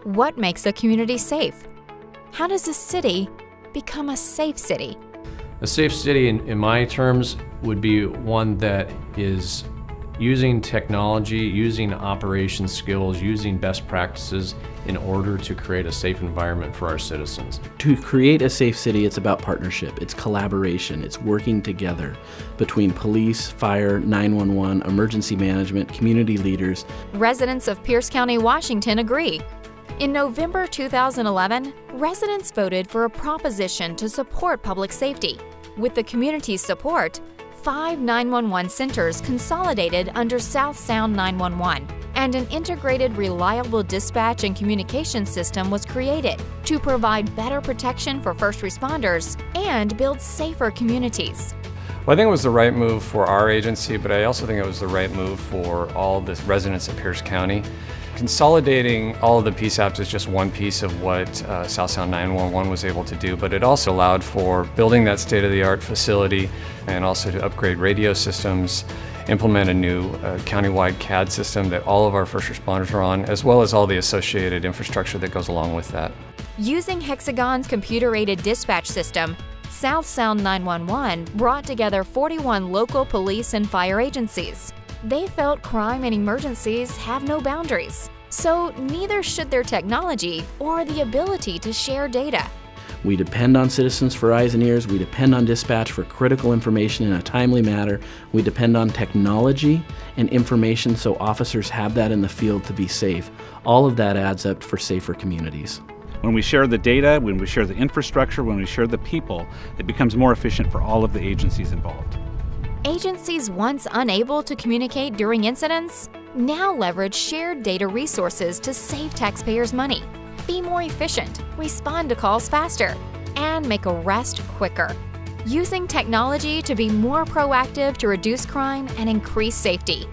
What makes a community safe? How does a city become a safe city? A safe city, in my terms, would be one that is using technology, using operation skills, using best practices in order to create a safe environment for our citizens. To create a safe city, it's about partnership, it's collaboration, it's working together between police, fire, 911, emergency management, community leaders. Residents of Pierce County, Washington agree. In November 2011, residents voted for a proposition to support public safety. With the community's support, 5 911 centers consolidated under South Sound 911, and an integrated, reliable dispatch and communication system was created to provide better protection for first responders and build safer communities. Well, I think it was the right move for our agency, but I also think it was the right move for all the residents of Pierce County. Consolidating all of the PSAPs is just one piece of what South Sound 911 was able to do, but it also allowed for building that state-of-the-art facility and also to upgrade radio systems, implement a new countywide CAD system that all of our first responders are on, as well as all the associated infrastructure that goes along with that. Using Hexagon's computer-aided dispatch system, South Sound 911 brought together 41 local police and fire agencies. They felt crime and emergencies have no boundaries, so neither should their technology or the ability to share data. We depend on citizens for eyes and ears. We depend on dispatch for critical information in a timely manner. We depend on technology and information so officers have that in the field to be safe. All of that adds up for safer communities. When we share the data, when we share the infrastructure, when we share the people, it becomes more efficient for all of the agencies involved. Agencies once unable to communicate during incidents now leverage shared data resources to save taxpayers' money, be more efficient, respond to calls faster, and make arrests quicker. Using technology to be more proactive to reduce crime and increase safety.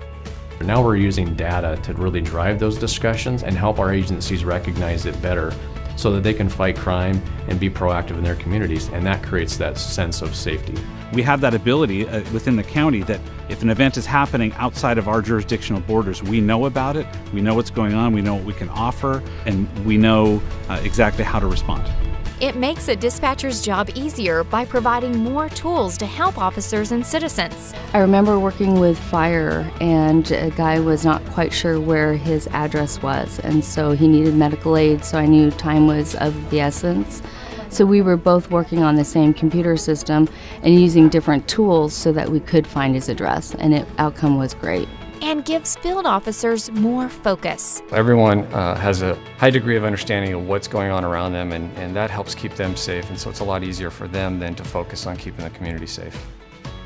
Now we're using data to really drive those discussions and help our agencies recognize it better so that they can fight crime and be proactive in their communities, and that creates that sense of safety. We have that ability within the county that if an event is happening outside of our jurisdictional borders, we know about it, we know what's going on, we know what we can offer, and we know exactly how to respond. It makes a dispatcher's job easier by providing more tools to help officers and citizens. I remember working with fire, and a guy was not quite sure where his address was, and so he needed medical aid, so I knew time was of the essence. So we were both working on the same computer system and using different tools so that we could find his address, and the outcome was great. And gives field officers more focus. Everyone has a high degree of understanding of what's going on around them, and that helps keep them safe, and so it's a lot easier for them then to focus on keeping the community safe.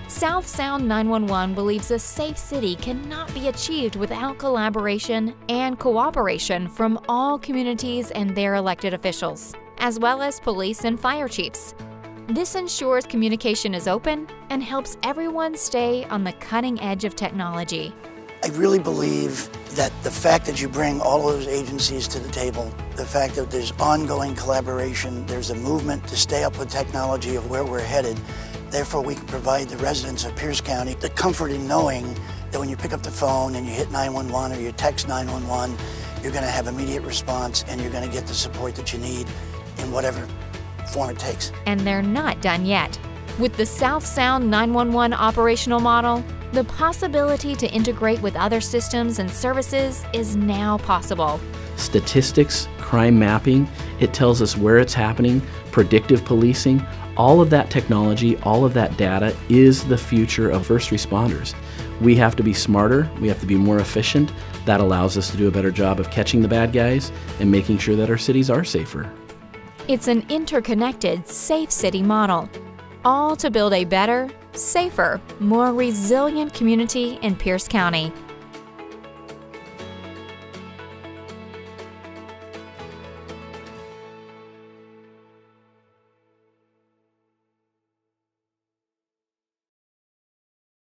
South Sound 911 believes a safe city cannot be achieved without collaboration and cooperation from all communities and their elected officials, as well as police and fire chiefs. This ensures communication is open and helps everyone stay on the cutting edge of technology. I really believe that the fact that you bring all of those agencies to the table, the fact that there's ongoing collaboration, there's a movement to stay up with technology of where we're headed, therefore we can provide the residents of Pierce County the comfort in knowing that when you pick up the phone and you hit 911 or you text 911, you're going to have immediate response and you're going to get the support that you need in whatever form it takes. And they're not done yet. With the South Sound 911 operational model, the possibility to integrate with other systems and services is now possible. Statistics, crime mapping, it tells us where it's happening, predictive policing, all of that technology, all of that data is the future of first responders. We have to be smarter, we have to be more efficient. That allows us to do a better job of catching the bad guys and making sure that our cities are safer. It's an interconnected, safe city model, all to build a better, safer, more resilient community in Pierce County.